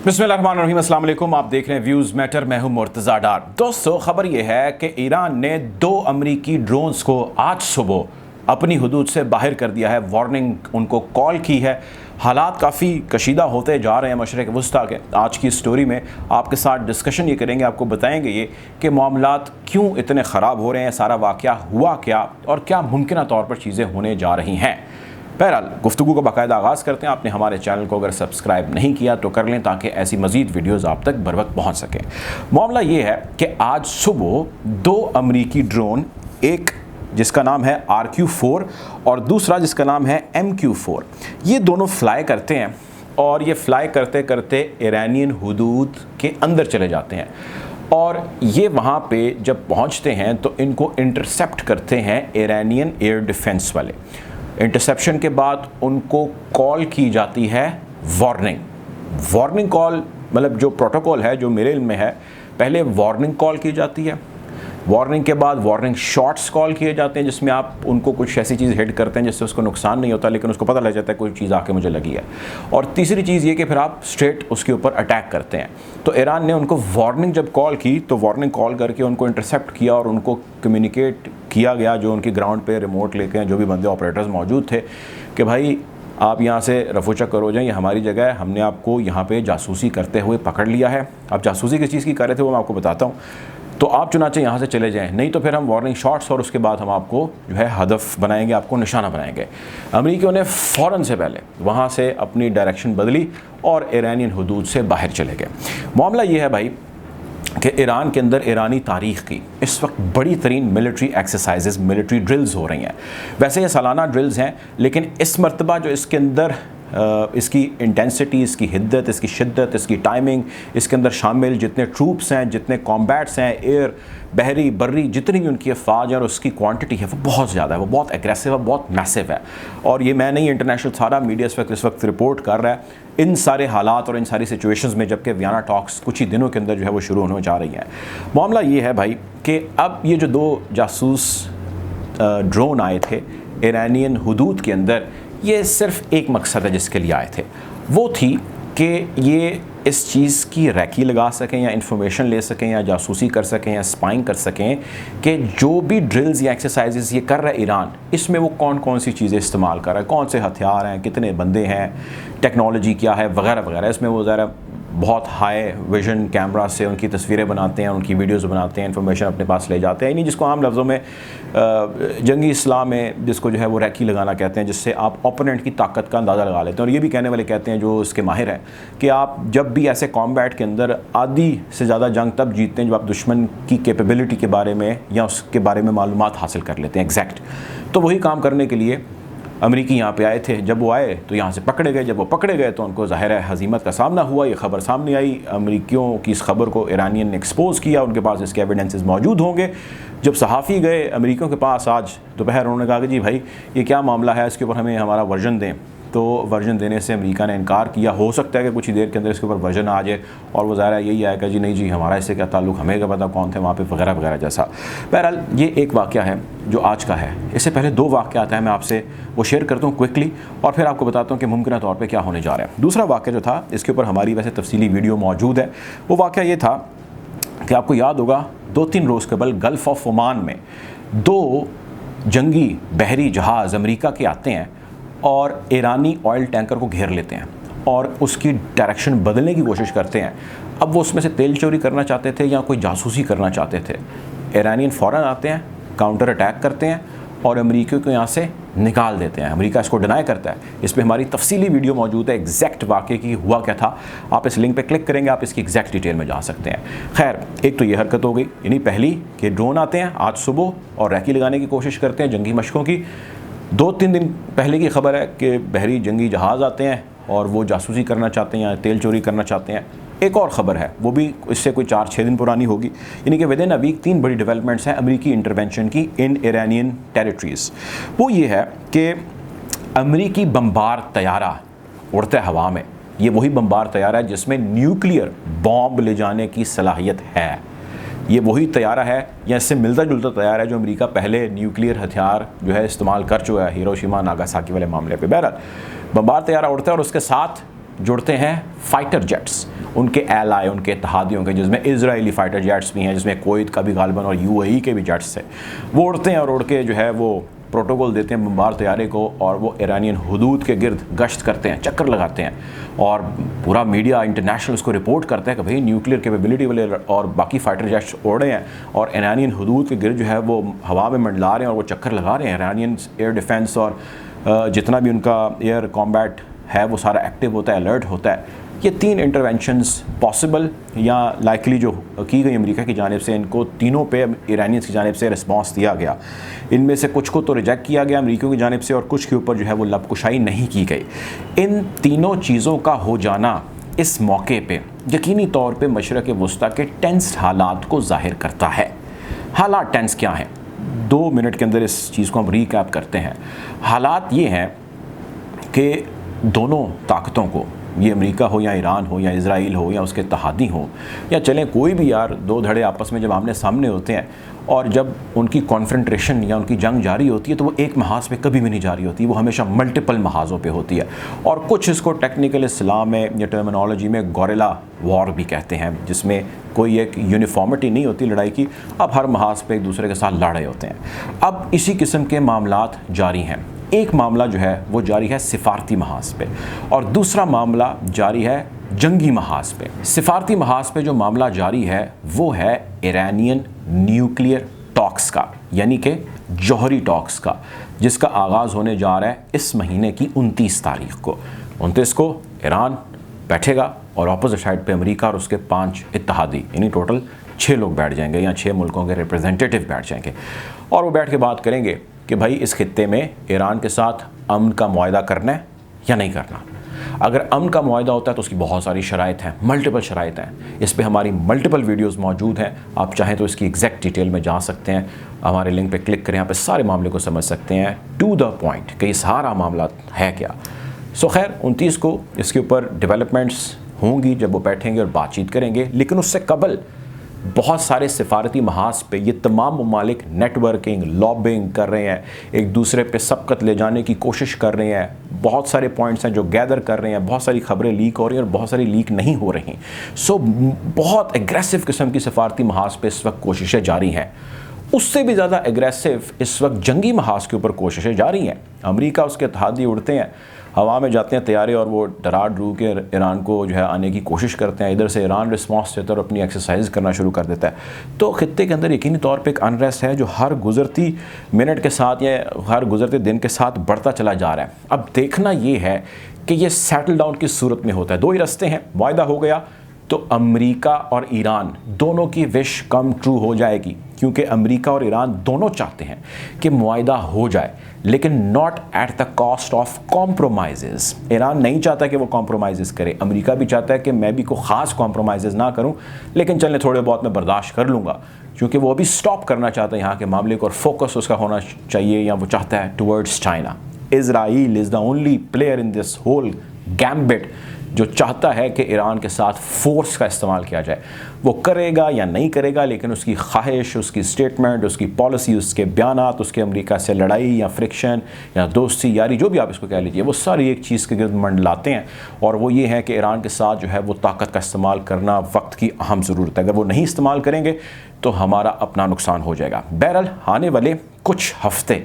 बिस्मिल्लाहिर्रहमानिर्रहीम, अस्सलाम वालेकुम। आप देख रहे हैं व्यूज़ मैटर, मैं हूं मुर्तज़ा डार। दोस्तों, ख़बर यह है कि ईरान ने 2 अमरीकी ड्रोन्स को आज सुबह अपनी हुदूद से बाहर कर दिया है। वार्निंग उनको कॉल की है। हालात काफ़ी कशीदा होते जा रहे हैं मशरिक़ वुस्ता के। आज की स्टोरी में आपके साथ डिस्कशन ये करेंगे, आपको बताएंगे ये कि मामलात क्यों इतने ख़राब हो रहे हैं, सारा वाक़या हुआ क्या और क्या मुमकिन तौर पर चीज़ें होने जा रही हैं। बहरहाल गुफ्तगू का बाकायदा आगाज़ करते हैं। आपने हमारे चैनल को अगर सब्सक्राइब नहीं किया तो कर लें ताकि ऐसी मज़ीद वीडियोज़ आप तक बर वक्त पहुँच सकें। मामला ये है कि आज सुबह 2 अमरीकी ड्रोन, एक जिसका नाम है RQ-4 और दूसरा जिसका नाम है MQ-4, ये दोनों फ्लाई करते हैं और ये फ्लाई करते करते ईरानियन हुदूद के अंदर चले जाते हैं और ये वहाँ पे जब पहुँचते हैं तो इनको इंटरसेप्ट करते हैं ईरानियन एयर डिफेंस वाले। इंटरसेप्शन के बाद उनको कॉल की जाती है वार्निंग कॉल, मतलब जो प्रोटोकॉल है जो मेरे इल्म में है, पहले वार्निंग कॉल की जाती है। वार्निंग के बाद वार्निंग शॉट्स कॉल किए जाते हैं जिसमें आप उनको कुछ ऐसी चीज़ हिट करते हैं जिससे उसको नुकसान नहीं होता लेकिन उसको पता लग जाता है कोई चीज़ आके मुझे लगी है। और तीसरी चीज़ ये कि फिर आप स्ट्रेट उसके ऊपर अटैक करते हैं। तो ईरान ने उनको वार्निंग जब कॉल की तो वार्निंग कॉल करके उनको इंटरसेप्ट किया और उनको कम्युनिकेट किया गया, जो उनकी ग्राउंड पे रिमोट लेके हैं जो भी बंदे ऑपरेटर्स मौजूद थे, कि भाई आप यहाँ से रफूचक करो जाएं, ये हमारी जगह है, हमने आपको यहाँ पे जासूसी करते हुए पकड़ लिया है। आप जासूसी किस चीज़ की कर रहे थे वो मैं आपको बताता हूँ, तो आप चुनाचे यहाँ से चले जाएं, नहीं तो फिर हम वार्निंग शॉट्स और उसके बाद हम आपको जो है हदफ बनाएंगे, आपको निशाना बनाएंगे। अमरीकियों ने फ़ौरन से पहले वहाँ से अपनी डायरेक्शन बदली और ईरानियन हुदूद से बाहर चले गए। मामला ये है भाई कि ईरान के अंदर ईरानी तारीख़ की इस वक्त बड़ी तरीन मिलिट्री एक्सरसाइजेज़, मिलिट्री ड्रिल्स हो रही हैं। वैसे ये सालाना ड्रिल्स हैं लेकिन इस मरतबा जो इसके अंदर इसकी इंटेंसिटी, इसकी हिद्दत, इसकी शिद्दत, इसकी टाइमिंग, इसके अंदर शामिल जितने ट्रूप्स हैं, जितने कॉम्बैट्स हैं, एयर, बहरी, बर्री, जितनी भी उनकी अफवाज है और उसकी क्वांटिटी है वो बहुत ज़्यादा है, वो बहुत एग्रेसिव है, बहुत मैसिव है। और ये मैं नहीं, इंटरनेशनल सारा मीडिया इस वक्त रिपोर्ट कर रहा है इन सारे हालात और इन सारी सिचुएशंस में, जबकि वियना टॉक्स कुछ ही दिनों के अंदर जो है वो शुरू होने जा रही हैं। मामला ये है भाई कि अब ये जो 2 जासूस ड्रोन आए थे ईरानियन हुदूद के अंदर, ये सिर्फ एक मकसद है जिसके लिए आए थे, वो थी कि ये इस चीज़ की रैकी लगा सकें या इन्फॉर्मेशन ले सकें या जासूसी कर सकें या स्पाइंग कर सकें कि जो भी ड्रिल्स या एक्सरसाइजेस ये कर रहा है ईरान, इसमें वो कौन कौन सी चीज़ें इस्तेमाल कर रहा है, कौन से हथियार हैं, कितने बंदे हैं, टेक्नोलॉजी क्या है, वगैरह वगैरह। इसमें वो ज़रा बहुत हाई विजन कैमरा से उनकी तस्वीरें बनाते हैं, उनकी वीडियोस बनाते हैं, इन्फॉर्मेशन अपने पास ले जाते हैं। यानी जिसको आम लफ्ज़ों में जंगी इस्लाम में जिसको जो है वो रैकी लगाना कहते हैं, जिससे आप ओपोनेंट की ताकत का अंदाज़ा लगा लेते हैं। और ये भी कहने वाले कहते हैं जो इसके माहिर हैं कि आप जब भी ऐसे कॉम्बैट के अंदर आधी से ज़्यादा जंग तब जीतते हैं जब आप दुश्मन की कैपेबिलिटी के बारे में या उसके बारे में मालूमात हासिल कर लेते हैं एग्जैक्ट। तो वही काम करने के लिए अमरीकी यहाँ पे आए थे। जब वो आए तो यहाँ से पकड़े गए, जब वो पकड़े गए तो उनको ज़ाहिर है हज़ीमत का सामना हुआ। ये खबर सामने आई, अमरीकियों की इस खबर को ईरानियन ने एक्सपोज़ किया, उनके पास इसके एविडेंसेस मौजूद होंगे। जब सहाफ़ी गए अमरीकियों के पास आज दोपहर, उन्होंने कहा कि जी भाई ये क्या मामला है, इसके ऊपर हमें हमारा वर्जन दें। तो वर्जन देने से अमेरिका ने इनकार किया। हो सकता है कि कुछ ही देर के अंदर इसके ऊपर वर्जन आ जाए और वो ज़ाहिर यही आएगा जी नहीं जी हमारा इससे क्या ताल्लुक़, हमें क्या पता कौन थे वहाँ पे, वगैरह वगैरह जैसा। बहरहाल ये एक वाक़या है जो आज का है। इससे पहले 2 वाक़यात हैं, मैं आपसे वो शेयर करता हूँ क्विकली और फिर आपको बताता हूँ कि मुमकिन तौर पर क्या होने जा रहा है। दूसरा वाक़या जो था, इसके ऊपर हमारी वैसे तफसीली वीडियो मौजूद है। वो वाक़या ये था कि आपको याद होगा 2-3 रोज़ कबल गल्फ़ ऑफ ओमान में 2 जंगी बहरी जहाज़ अमेरिका के आते हैं और ईरानी ऑयल टैंकर को घेर लेते हैं और उसकी डायरेक्शन बदलने की कोशिश करते हैं। अब वो उसमें से तेल चोरी करना चाहते थे या कोई जासूसी करना चाहते थे। ईरानियन फ़ौरन आते हैं, काउंटर अटैक करते हैं और अमरीकियों को यहाँ से निकाल देते हैं। अमेरिका इसको डिनाई करता है। इस पर हमारी तफसीली वीडियो मौजूद है, एग्जैक्ट वाक़े की हुआ क्या था। आप इस लिंक पे क्लिक करेंगे, आप इसकी एग्जैक्ट डिटेल में जा सकते हैं। खैर, एक तो ये हरकत हो गई, यानी पहली कि ड्रोन आते हैं आज सुबह और रैकी लगाने की कोशिश करते हैं जंगी मशकों की। 2-3 दिन पहले की खबर है कि बहरी जंगी जहाज़ आते हैं और वो जासूसी करना चाहते हैं या तेल चोरी करना चाहते हैं। एक और ख़बर है, वो भी इससे कोई 4-6 दिन पुरानी होगी, यानी कि विदिन अ वीक 3 बड़ी डेवलपमेंट्स हैं अमरीकी इंटरवेंशन की इन ईरानियन टेरिटरीज़। वो ये है कि अमरीकी बम्बार तैयारा उड़ते हवा में, ये वही बम्बार तैयारा है जिसमें न्यूक्लियर बॉम्ब ले जाने की सलाहियत है। ये वही तैयारा है या इससे मिलता जुलता तैयारा है जो अमेरिका पहले न्यूक्लियर हथियार जो है इस्तेमाल कर चुका है हिरोशिमा नागासाकी वाले मामले पे। बहरहाल बम्बार तैयारा उड़ता है और उसके साथ जुड़ते हैं फाइटर जेट्स, उनके एलाई, उनके इत्तेहादियों के, जिसमें इजरायली फाइटर जेट्स भी हैं, जिसमें कुवैत का भी गालिबन और यूएई के भी जेट्स थे। वो उड़ते हैं और उड़ के जो है वो प्रोटोकॉल देते हैं बमबार तैयारे को, और वो ईरानियन हुदूद के गिर्द गश्त करते हैं, चक्कर लगाते हैं, और पूरा मीडिया इंटरनेशनल उसको रिपोर्ट करता है कि भाई न्यूक्लियर कैपेबिलिटी वाले और बाकी फाइटर जेट्स उड़ रहे हैं और ईरानियन हुदूद के गिर्द जो है वो हवा में मंडला रहे हैं और वो चक्कर लगा रहे हैं। ईरानियन एयर डिफेंस और जितना भी उनका एयर कॉम्बैट है वो सारा एक्टिव होता है, अलर्ट होता है। ये 3 इंटरवेंशंस पॉसिबल या लाइकली जो की गई अमेरिका की जानिब से, इनको तीनों पे ईरानियंस की जानिब से रिस्पांस दिया गया। इनमें से कुछ को तो रिजेक्ट किया गया अमेरिकियों की जानिब से और कुछ के ऊपर जो है वो लबकुशाई नहीं की गई। इन तीनों चीज़ों का हो जाना इस मौके पे यकीनी तौर पे मशरक़ वुस्ता के टेंस हालात को ज़ाहिर करता है। हालात टेंस क्या हैं? 2 मिनट के अंदर इस चीज़ को हम रीकैप करते हैं। हालात ये हैं कि दोनों ताकतों को, ये अमेरिका हो या ईरान हो या इज़राइल हो या उसके इत्तेहादी हो या चलें कोई भी यार, 2 धड़े आपस में जब आमने सामने होते हैं और जब उनकी कॉन्फ्रंट्रेशन या उनकी जंग जारी होती है तो वो एक महाज पे कभी भी नहीं जारी होती, वो हमेशा मल्टीपल महाजों पे होती है। और कुछ इसको टेक्निकल इस्लाम में या टर्मिनोलॉजी में गोरिल्ला वॉर भी कहते हैं, जिसमें कोई एक यूनिफॉर्मिटी नहीं होती लड़ाई की, अब हर महाज पे एक दूसरे के साथ लड़ रहे होते हैं। अब इसी किस्म के मामलात जारी हैं। एक मामला जो है वो जारी है सिफारती महाज पे और दूसरा मामला जारी है जंगी महाज पे। सिफारती महाज पे जो मामला जारी है वो है ईरानियन न्यूक्लियर टॉक्स का, यानी कि जौहरी टॉक्स का, जिसका आगाज़ होने जा रहा है इस महीने की 29 तारीख को। 29 को ईरान बैठेगा और अपोजिट साइड पे अमेरिका और उसके 5 इत्तेहादी, यानी टोटल 6 लोग बैठ जाएंगे या 6 मुल्कों के रिप्रेजेंटेटिव बैठ जाएंगे और वो बैठ के बात करेंगे कि भाई इस खित्ते में ईरान के साथ अमन का मुआहदा करना है या नहीं करना। अगर अमन का मुआहदा होता है तो उसकी बहुत सारी शराइत हैं, मल्टीपल शराइत हैं। इस पे हमारी मल्टीपल वीडियोस मौजूद हैं, आप चाहें तो इसकी एग्जैक्ट डिटेल में जा सकते हैं। हमारे लिंक पे क्लिक करें, यहाँ पे सारे मामले को समझ सकते हैं टू द पॉइंट कि ये सारा मामला है क्या। सो खैर 29 को इसके ऊपर डेवलपमेंट्स होंगी जब वो बैठेंगे और बातचीत करेंगे, लेकिन उससे कबल बहुत सारे सिफारती महाज पे ये तमाम ममालिक नेटवर्किंग, लॉबिंग कर रहे हैं, एक दूसरे पे सबकत ले जाने की कोशिश कर रहे हैं। बहुत सारे पॉइंट्स हैं जो गैदर कर रहे हैं, बहुत सारी खबरें लीक हो रही हैं और बहुत सारी लीक नहीं हो रही। सो बहुत एग्रेसिव किस्म की सिफारती महाज पे इस वक्त कोशिशें जारी हैं। उससे भी ज़्यादा एग्रेसिव इस वक्त जंगी महाज के ऊपर कोशिशें जारी हैं। अमेरिका, उसके इत्तेहादी उड़ते हैं, हवा में जाते हैं तैयारे और वो डरा डरू के ईरान को जो है आने की कोशिश करते हैं। इधर से ईरान रिस्पॉन्स देता है और अपनी एक्सरसाइज करना शुरू कर देता है। तो खित्ते के अंदर यकीनी तौर पे एक अनरेस्ट है जो हर गुजरती मिनट के साथ या हर गुजरते दिन के साथ बढ़ता चला जा रहा है। अब देखना ये है कि ये सेटल डाउन किस सूरत में होता है। 2 ही रास्ते हैं, मुआहदा हो गया तो अमेरिका और ईरान दोनों की विश कम ट्रू हो जाएगी, क्योंकि अमेरिका और ईरान दोनों चाहते हैं कि मुआहदा हो जाए, लेकिन not at the cost of compromises. Iran नहीं चाहता कि वो कॉम्प्रोमाइज़ेस करे, अमेरिका भी चाहता है कि मैं भी कोई ख़ास कॉम्प्रोमाइज़ेस ना करूं, लेकिन चलने थोड़े बहुत मैं बर्दाश्त कर लूँगा, क्योंकि वो अभी स्टॉप करना चाहता है यहाँ के मामले को और फोकस उसका होना चाहिए, या वो चाहता है towards China. Israel is the only player in this whole gambit जो चाहता है कि ईरान के साथ फोर्स का इस्तेमाल किया जाए। वो करेगा या नहीं करेगा, लेकिन उसकी ख्वाहिश, उसकी स्टेटमेंट, उसकी पॉलिसी, उसके बयानात, उसके अमेरिका से लड़ाई या फ्रिक्शन या दोस्ती यारी, जो भी आप इसको कह लीजिए, वो सारी एक चीज़ के गिर्द मंडलाते हैं, और वो ये है कि ईरान के साथ जो है वो ताकत का इस्तेमाल करना वक्त की अहम ज़रूरत है। अगर वो नहीं इस्तेमाल करेंगे तो हमारा अपना नुकसान हो जाएगा। बहरहाल आने वाले कुछ हफ्ते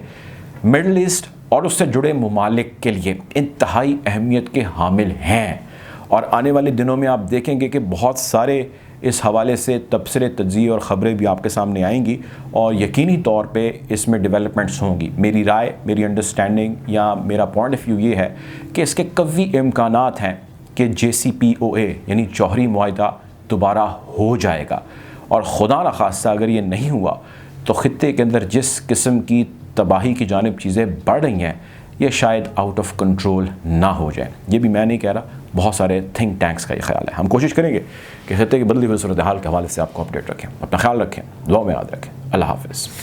मिडल ईस्ट और उससे जुड़े ममालिक के लिए इंतहाई अहमियत के हामिल हैं, और आने वाले दिनों में आप देखेंगे कि बहुत सारे इस हवाले से तबसरे, तज्ज़िये और ख़बरें भी आपके सामने आएंगी, और यकीनी तौर पे इसमें डेवलपमेंट्स होंगी। मेरी राय, मेरी अंडरस्टैंडिंग या मेरा पॉइंट ऑफ व्यू ये है कि इसके कवी इम्कानात हैं कि JCPOA यानी जौहरी मुआहदा दोबारा हो जाएगा, और खुदा न खास्ता अगर ये नहीं हुआ तो ख़ित्ते के अंदर जिस किस्म की तबाही की जानिब चीज़ें बढ़ रही हैं, ये शायद आउट ऑफ कंट्रोल ना हो जाए। ये भी मैं नहीं कह रहा, बहुत सारे थिंक टैंक्स का ये ख्याल है। हम कोशिश करेंगे कि खित्ते की बदली हुई सूरत हाल के हवाले से आपको अपडेट रखें। अपना ख्याल रखें, दुआ में याद रखें। अल्लाह हाफ़िज़।